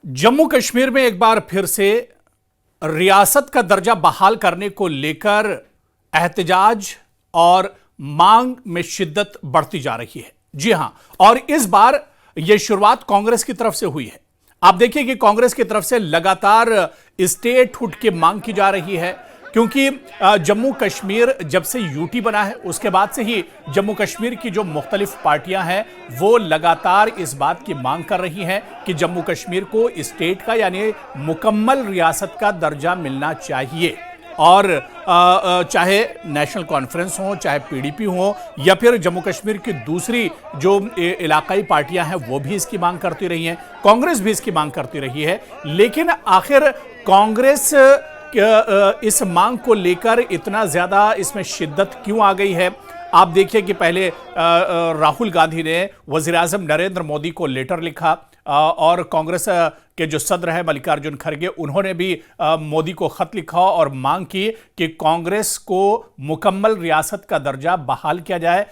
जम्मू कश्मीर में एक बार फिर से रियासत का दर्जा बहाल करने को लेकर एहतजाज और मांग में शिद्दत बढ़ती जा रही है। जी हां, और इस बार यह शुरुआत कांग्रेस की तरफ से हुई है। आप देखिए कि कांग्रेस की तरफ से लगातार स्टेटहुड की मांग की जा रही है, क्योंकि जम्मू कश्मीर जब से यूटी बना है उसके बाद से ही जम्मू कश्मीर की जो मुख्तलिफ पार्टियां हैं वो लगातार इस बात की मांग कर रही हैं कि जम्मू कश्मीर को स्टेट का यानी मुकम्मल रियासत का दर्जा मिलना चाहिए। और चाहे नेशनल कॉन्फ्रेंस हो, चाहे पीडीपी हो, या फिर जम्मू कश्मीर की दूसरी जो इलाकाई पार्टियां हैं वो भी इसकी मांग करती रही हैं, कांग्रेस भी इसकी मांग करती रही है। लेकिन आखिर कांग्रेस इस मांग को लेकर इतना ज्यादा इसमें शिद्दत क्यों आ गई है? आप देखिए कि पहले राहुल गांधी ने वजीर आजम नरेंद्र मोदी को लेटर लिखा, और कांग्रेस के जो सदर है मल्लिकार्जुन खड़गे, उन्होंने भी मोदी को खत लिखा और मांग की कि कांग्रेस को मुकम्मल रियासत का दर्जा बहाल किया जाए,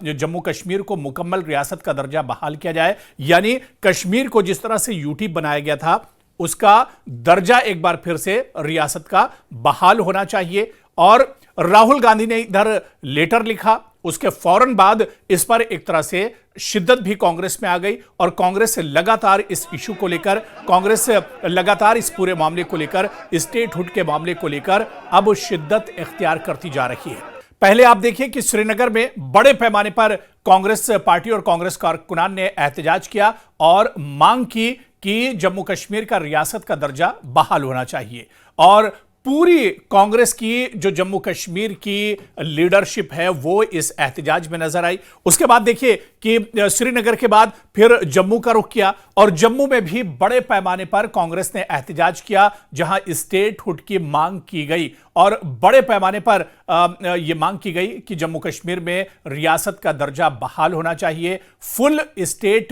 जम्मू कश्मीर को मुकम्मल रियासत का दर्जा बहाल किया जाए। यानी कश्मीर को जिस तरह से यूटी बनाया गया था उसका दर्जा एक बार फिर से रियासत का बहाल होना चाहिए। और राहुल गांधी ने इधर लेटर लिखा, उसके फौरन बाद इस पर एक तरह से शिद्दत भी कांग्रेस में आ गई, और कांग्रेस लगातार इस इशू को लेकर, कांग्रेस लगातार इस पूरे मामले को लेकर, स्टेटहुड के मामले को लेकर अब शिद्दत इख्तियार करती जा रही है। पहले आप देखिए कि श्रीनगर में बड़े पैमाने पर कांग्रेस पार्टी और कांग्रेस कारकुनान ने एहतजाज किया और मांग की कि जम्मू कश्मीर का रियासत का दर्जा बहाल होना चाहिए। और पूरी कांग्रेस की जो जम्मू कश्मीर की लीडरशिप है वो इस एहतजाज में नजर आई। उसके बाद देखिए कि श्रीनगर के बाद फिर जम्मू का रुख किया, और जम्मू में भी बड़े पैमाने पर कांग्रेस ने एहतजाज किया, जहां स्टेटहुड की मांग की गई और बड़े पैमाने पर यह मांग की गई कि जम्मू कश्मीर में रियासत का दर्जा बहाल होना चाहिए, फुल स्टेट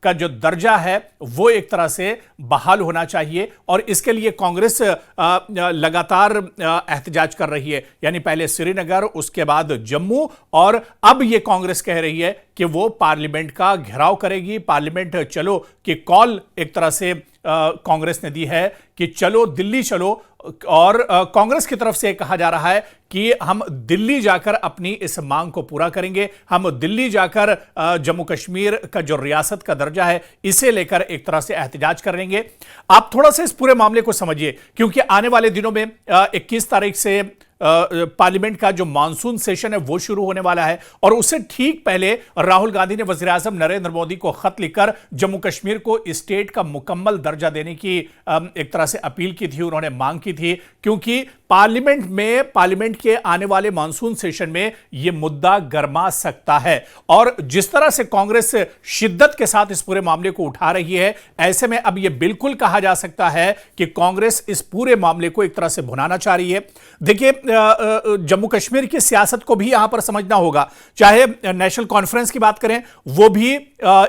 का जो दर्जा है वो एक तरह से बहाल होना चाहिए। और इसके लिए कांग्रेस लगातार एहतजाज कर रही है, यानी पहले श्रीनगर, उसके बाद जम्मू, और अब यह कांग्रेस कह रही है कि वो पार्लियामेंट का घेराव करेगी। पार्लियामेंट चलो कि कॉल एक तरह से कांग्रेस ने दी है कि चलो दिल्ली चलो, और कांग्रेस की तरफ से कहा जा रहा है कि हम दिल्ली जाकर अपनी इस मांग को पूरा करेंगे, हम दिल्ली जाकर जम्मू कश्मीर का जो रियासत का दर्जा है इसे लेकर एक तरह से एहतजाज करेंगे। आप थोड़ा सा इस पूरे मामले को समझिए, क्योंकि आने वाले दिनों में 21 तारीख से पार्लियामेंट का जो मानसून सेशन है वो शुरू होने वाला है, और उससे ठीक पहले राहुल गांधी ने वजीर आजम नरेंद्र मोदी को खत लिखकर जम्मू कश्मीर को स्टेट का मुकम्मल दर्जा देने की एक तरह से अपील की थी, उन्होंने मांग की थी, क्योंकि पार्लियामेंट के आने वाले मानसून सेशन में यह मुद्दा गरमा सकता है। और जिस तरह से कांग्रेस शिद्दत के साथ इस पूरे मामले को उठा रही है, ऐसे में अब यह बिल्कुल कहा जा सकता है कि कांग्रेस इस पूरे मामले को एक तरह से भुनाना चाह रही है। देखिए, जम्मू कश्मीर की सियासत को भी यहां पर समझना होगा। चाहे नेशनल कॉन्फ्रेंस की बात करें, वो भी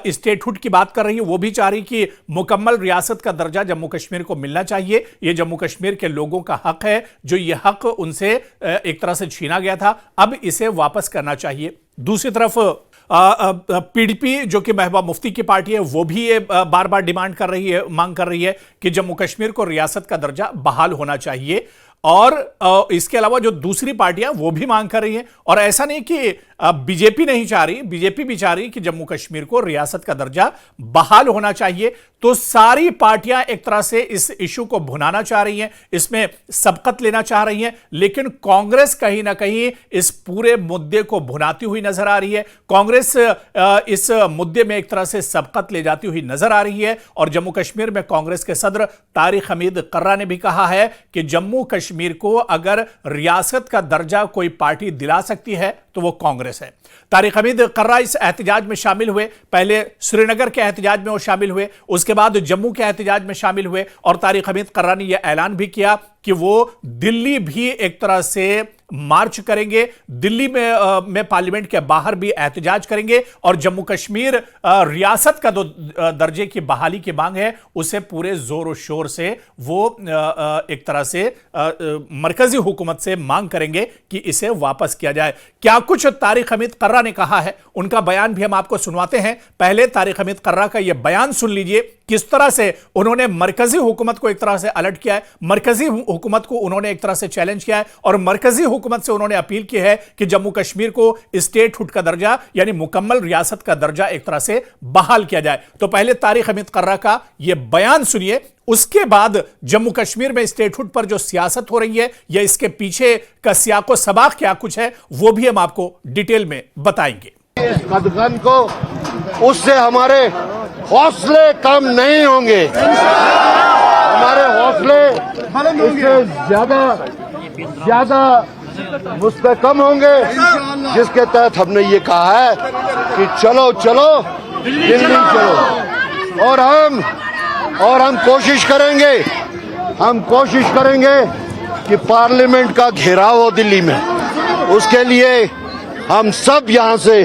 स्टेटहुड की बात कर रही है, वो भी चाह रही कि मुकम्मल रियासत का दर्जा जम्मू कश्मीर को मिलना चाहिए, यह जम्मू कश्मीर के लोगों का हक है, जो यह हक उनसे एक तरह से छीना गया था, अब इसे वापस करना चाहिए। दूसरी तरफ पीडीपी जो कि महबूबा मुफ्ती की पार्टी है, वो भी ये बार बार डिमांड कर रही है, मांग कर रही है कि जम्मू कश्मीर को रियासत का दर्जा बहाल होना चाहिए। और इसके अलावा जो दूसरी पार्टियां वो भी मांग कर रही हैं, और ऐसा नहीं कि बीजेपी नहीं चाह रही, बीजेपी भी चाह रही कि जम्मू कश्मीर को रियासत का दर्जा बहाल होना चाहिए। तो सारी पार्टियां एक तरह से इस इशू को भुनाना चाह रही हैं, इसमें सबकत लेना चाह रही हैं, लेकिन कांग्रेस कहीं ना कहीं इस पूरे मुद्दे को भुनाती हुई नजर आ रही है। कांग्रेस इस मुद्दे में एक तरह से सबकत ले जाती हुई नजर आ रही है। और जम्मू कश्मीर में कांग्रेस के सदर तारिक हमीद कर्रा ने भी कहा है कि जम्मू कश्मीर को अगर रियासत का दर्जा कोई पार्टी दिला सकती है तो वो कांग्रेस है। तारिक हमीद कर्रा इस एहतजाज में शामिल हुए, पहले श्रीनगर के एहतजाज में वो शामिल हुए, उसके बाद जम्मू के एहतजाज में शामिल हुए, और तारिक हमीद कर्रा ने यह ऐलान भी किया कि वो दिल्ली भी एक तरह से मार्च करेंगे, दिल्ली में पार्लियामेंट के बाहर भी एहतजाज करेंगे, और जम्मू कश्मीर रियासत का जो दर्जे की बहाली की मांग है उसे पूरे जोर और शोर से वो एक तरह से मरकजी हुकूमत से मांग करेंगे कि इसे वापस किया जाए। क्या कुछ तारिक हमीद कर्रा ने कहा है, उनका बयान भी हम आपको सुनवाते हैं। पहले तारिक हमीद कर्रा का यह बयान सुन लीजिए, किस तरह से उन्होंने मरकजी हुकूमत को एक तरह से अलर्ट किया है, मरकजी हुकूमत को उन्होंने एक तरह से चैलेंज किया है और मरकजी हुकूमत से उन्होंने अपील की है कि जम्मू कश्मीर को स्टेटहुड का दर्जा यानी मुकम्मल रियासत का दर्जा एक तरह से बहाल किया जाए। तो पहले तारिक हमीद कर्रा का यह बयान सुनिए, उसके बाद जम्मू कश्मीर में स्टेटहुड पर जो सियासत हो रही है या इसके पीछे का सियाको सबाक क्या कुछ है वो भी हम आपको डिटेल में बताएंगे। इस कदगन को उससे हमारे हौसले कम नहीं होंगे, हमारे हौसले इससे ज्यादा मुस्तकम होंगे, जिसके तहत हमने ये कहा है कि चलो चलो दिल्ली चलो। और हम कोशिश करेंगे कि पार्लियामेंट का घेराव हो दिल्ली में। उसके लिए हम सब यहां से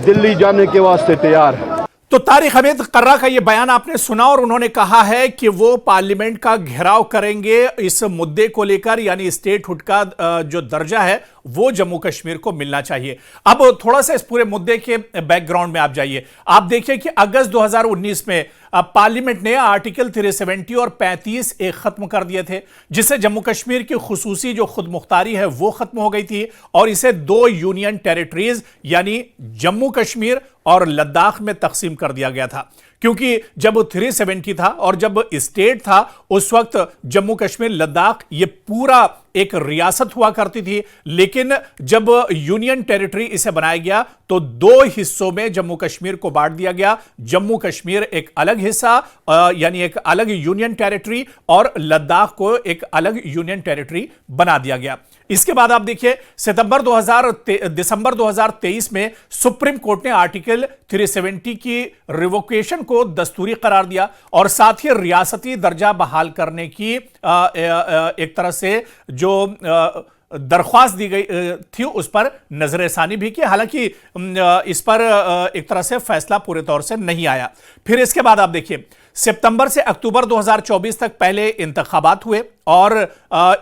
दिल्ली जाने के वास्ते तैयार हैं। तो तारिक हमीद कर्रा का यह बयान आपने सुना और उन्होंने कहा है कि वो पार्लियामेंट का घेराव करेंगे इस मुद्दे को लेकर, यानी स्टेटहुड का जो दर्जा है वो जम्मू कश्मीर को मिलना चाहिए। अब थोड़ा सा इस पूरे मुद्दे के बैकग्राउंड में आप जाइए, आप देखिए कि अगस्त 2019 में पार्लियामेंट ने आर्टिकल 370 और 35 एक खत्म कर दिए थे, जिससे जम्मू कश्मीर की खुसूसी जो खुद मुख्तारी है वो खत्म हो गई थी और इसे 2 यूनियन टेरिटरीज यानी जम्मू कश्मीर और लद्दाख में तकसीम कर दिया गया था। क्योंकि जब 370 था और जब स्टेट था उस वक्त जम्मू कश्मीर लद्दाख ये पूरा एक रियासत हुआ करती थी, लेकिन जब यूनियन टेरिटरी इसे बनाया गया तो 2 हिस्सों में जम्मू कश्मीर को बांट दिया गया। जम्मू कश्मीर एक अलग हिस्सा यानी एक अलग यूनियन टेरिटरी और लद्दाख को एक अलग यूनियन टेरिटरी बना दिया गया। इसके बाद आप देखिए दिसंबर 2023 में सुप्रीम कोर्ट ने आर्टिकल 370 की रिवोकेशन को दस्तूरी करार दिया और साथ ही रियासती दर्जा बहाल करने की एक तरह से जो दरख्वास्त दी गई थी उस पर नजरसानी भी की। हालांकि इस पर एक तरह से फैसला पूरे तौर से नहीं आया। फिर इसके बाद आप देखिए सितंबर से अक्टूबर 2024 तक पहले इंतखाबात हुए और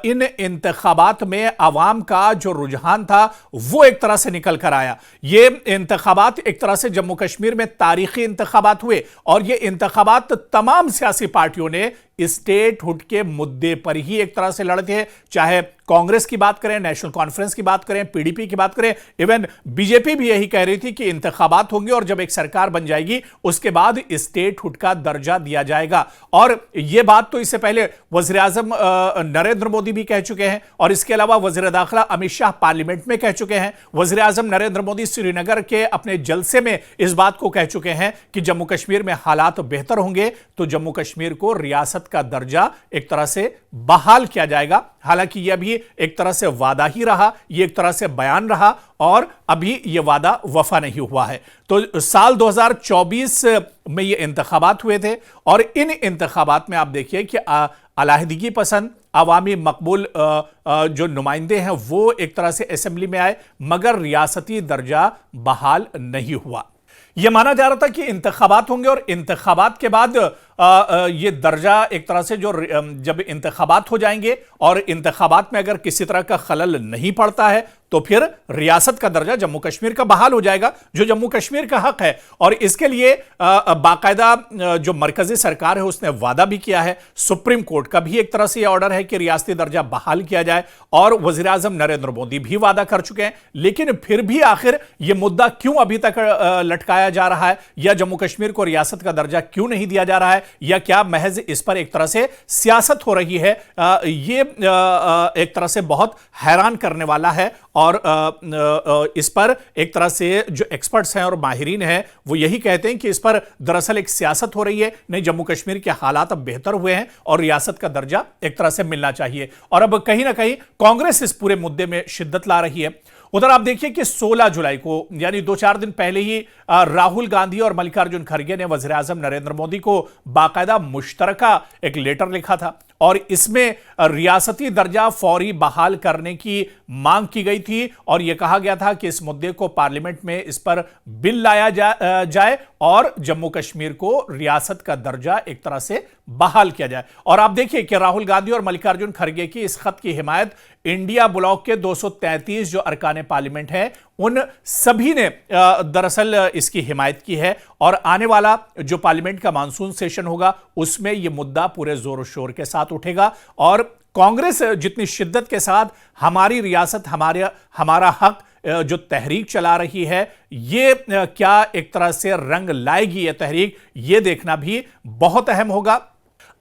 इन इंतखाबात में अवाम का जो रुझान था वो एक तरह से निकल कर आया। ये इंतखाबात एक तरह से जम्मू कश्मीर में तारीखी इंतखाबात हुए और ये इंतखाबात तमाम सियासी पार्टियों ने स्टेटहुड के मुद्दे पर ही एक तरह से लड़े थे, चाहे कांग्रेस की बात करें, नेशनल कॉन्फ्रेंस की बात करें, पीडीपी की बात करें, इवन बीजेपी भी यही कह रही थी कि इंतखाबात होंगे और जब एक सरकार बन जाएगी उसके बाद स्टेटहुड का दर्जा दिया जाएगा। और यह बात तो इससे पहले वजीर आजम नरेंद्र मोदी भी कह चुके हैं और इसके अलावा वजीर दाखिला अमित शाह पार्लियामेंट में कह चुके हैं। वजीर आजम नरेंद्र मोदी श्रीनगर के अपने जलसे में इस बात को कह चुके हैं कि जम्मू कश्मीर में हालात बेहतर होंगे तो जम्मू कश्मीर को रियासत का दर्जा एक तरह से बहाल किया जाएगा। हालांकि यह भी एक तरह से वादा ही रहा, यह एक तरह से बयान रहा और अभी यह वादा वफा नहीं हुआ है। तो साल 2024 में ये इंतखाबात हुए थे और इन इंतखाबात में आप देखिए कि अलाहिदगी पसंद अवामी मकबूल जो नुमाइंदे हैं वो एक तरह से असेंबली में आए, मगर रियासती दर्जा बहाल नहीं हुआ। यह माना जा रहा था कि इंतखाबात होंगे और इंतखाबात के बाद ये दर्जा एक तरह से जो जब इंतखाबात हो जाएंगे और इंतखाबात में अगर किसी तरह का खलल नहीं पड़ता है तो फिर रियासत का दर्जा जम्मू कश्मीर का बहाल हो जाएगा, जो जम्मू कश्मीर का हक है। और इसके लिए बाकायदा जो मरकजी सरकार है उसने वादा भी किया है, सुप्रीम कोर्ट का भी एक तरह से यह ऑर्डर है कि रियासती दर्जा बहाल किया जाए और वजीर आजम नरेंद्र मोदी भी वादा कर चुके हैं। लेकिन फिर भी आखिर यह मुद्दा क्यों अभी तक लटकाया जा रहा है या जम्मू कश्मीर को रियासत का दर्जा क्यों नहीं दिया जा रहा है, या क्या महज इस पर एक तरह से सियासत हो रही है, ये एक तरह से बहुत हैरान करने वाला है। और इस पर एक तरह से जो एक्सपर्ट्स हैं और माहिरीन हैं वो यही कहते हैं कि इस पर दरअसल एक सियासत हो रही है। नहीं, जम्मू कश्मीर के हालात अब बेहतर हुए हैं और रियासत का दर्जा एक तरह से मिलना चाहिए। और अब कहीं ना कहीं कांग्रेस इस पूरे मुद्दे में शिद्दत ला रही है। उधर आप देखिए कि 16 जुलाई को यानी 2-4 दिन पहले ही राहुल गांधी और मल्लिकार्जुन खड़गे ने वजीर आजम नरेंद्र मोदी को बाकायदा मुश्तरका एक लेटर लिखा था और इसमें रियासती दर्जा फौरी बहाल करने की मांग की गई थी और यह कहा गया था कि इस मुद्दे को पार्लियामेंट में इस पर बिल लाया जाए और जम्मू कश्मीर को रियासत का दर्जा एक तरह से बहाल किया जाए। और आप देखिए कि राहुल गांधी और मल्लिकार्जुन खड़गे की इस खत की हिमायत इंडिया ब्लॉक के 233 जो अरकान पार्लियामेंट हैं उन सभी ने दरअसल इसकी हिमायत की है और आने वाला जो पार्लियामेंट का मानसून सेशन होगा उसमें यह मुद्दा पूरे जोर शोर के साथ उठेगा और कांग्रेस जितनी शिद्दत के साथ हमारी रियासत हमारा हक जो तहरीक चला रही है ये क्या एक तरह से रंग लाएगी ये तहरीक, ये देखना भी बहुत अहम होगा।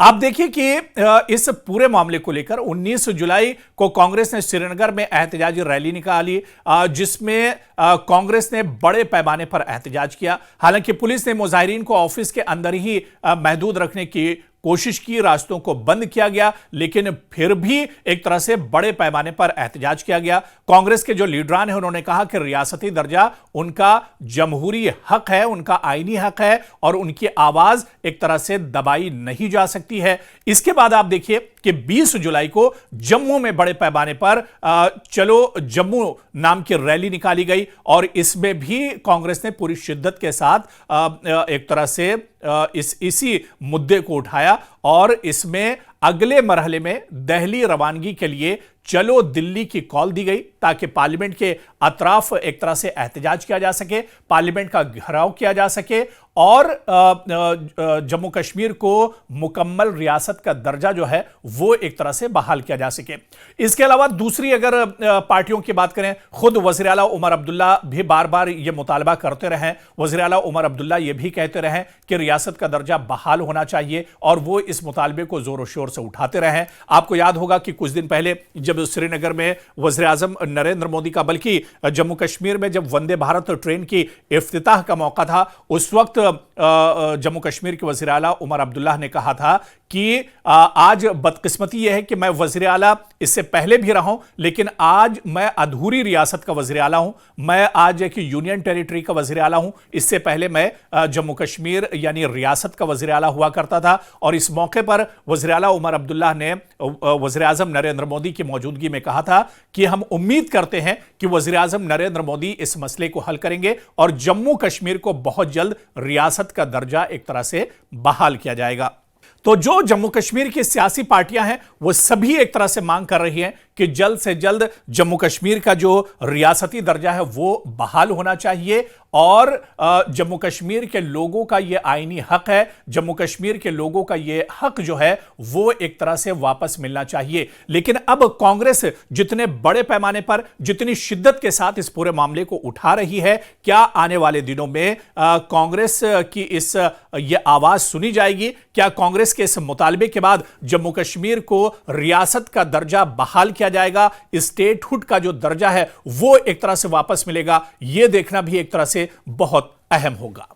आप देखिए कि इस पूरे मामले को लेकर 19 जुलाई को कांग्रेस ने श्रीनगर में एहतजाजी रैली निकाली जिसमें कांग्रेस ने बड़े पैमाने पर एहतजाज किया। हालांकि पुलिस ने मुजाहिरीन को ऑफिस के अंदर ही महदूद रखने की कोशिश की, रास्तों को बंद किया गया, लेकिन फिर भी एक तरह से बड़े पैमाने पर एहतजाज किया गया। कांग्रेस के जो लीडरान हैं उन्होंने कहा कि रियासती दर्जा उनका जमहूरी हक है, उनका आईनी हक है और उनकी आवाज एक तरह से दबाई नहीं जा सकती है। इसके बाद आप देखिए कि 20 जुलाई को जम्मू में बड़े पैमाने पर चलो जम्मू नाम की रैली निकाली गई और इसमें भी कांग्रेस ने पूरी शिद्दत के साथ एक तरह से इसी मुद्दे को उठाया और इसमें अगले मरहले में दिल्ली रवानगी के लिए चलो दिल्ली की कॉल दी गई ताकि पार्लियामेंट के अतराफ एक तरह से एहतजाज किया जा सके, पार्लियामेंट का घेराव किया जा सके और जम्मू कश्मीर को मुकम्मल रियासत का दर्जा जो है वो एक तरह से बहाल किया जा सके। इसके अलावा दूसरी अगर पार्टियों की बात करें, खुद वज़ीर आला उमर अब्दुल्ला भी बार बार ये मुतालबा करते रहे। वज़ीर आला उमर अब्दुल्ला ये भी कहते रहे कि रियासत का दर्जा बहाल होना चाहिए और वो इस मुतालबे को जोरों शोर से उठाते रहे। आपको याद होगा कि कुछ दिन पहले जब श्रीनगर में वज़ीर आज़म नरेंद्र मोदी का, बल्कि जम्मू कश्मीर में जब वंदे भारत ट्रेन की इफ्तिताह का मौका था, उस वक्त जम्मू कश्मीर के वज़ीर आला उमर अब्दुल्ला ने कहा था कि आज बदकिस्मती यह है कि मैं वज़ीर आला इससे पहले भी रहा हूं, लेकिन आज मैं अधूरी रियासत का वज़ीर आला हूं, मैं आज एक यूनियन टेरिटरी का वज़ीर आला हूं। इससे पहले मैं जम्मू कश्मीर यानी रियासत का वज़ीर आला हुआ करता था और इस मौके पर वज़ीर आला उमर अब्दुल्ला ने वज़ीर आज़म नरेंद्र मोदी की मौजूदगी में कहा था कि हम उम्मीद करते हैं कि वज़ीर आज़म नरेंद्र मोदी इस मसले को हल करेंगे और जम्मू कश्मीर को बहुत जल्द रियासत का दर्जा एक तरह से बहाल किया जाएगा। तो जो जम्मू कश्मीर की सियासी पार्टियां हैं वो सभी एक तरह से मांग कर रही हैं कि जल्द से जल्द जम्मू कश्मीर का जो रियासती दर्जा है वो बहाल होना चाहिए और जम्मू कश्मीर के लोगों का ये आईनी हक है, जम्मू कश्मीर के लोगों का ये हक जो है वो एक तरह से वापस मिलना चाहिए। लेकिन अब कांग्रेस जितने बड़े पैमाने पर, जितनी शिद्दत के साथ इस पूरे मामले को उठा रही है, क्या आने वाले दिनों में कांग्रेस की ये आवाज सुनी जाएगी? क्या कांग्रेस के इस मुतालबे के बाद जम्मू कश्मीर को रियासत का दर्जा बहाल किया जाएगा, स्टेटहुड का जो दर्जा है वो एक तरह से वापस मिलेगा? यह देखना भी एक तरह से बहुत अहम होगा।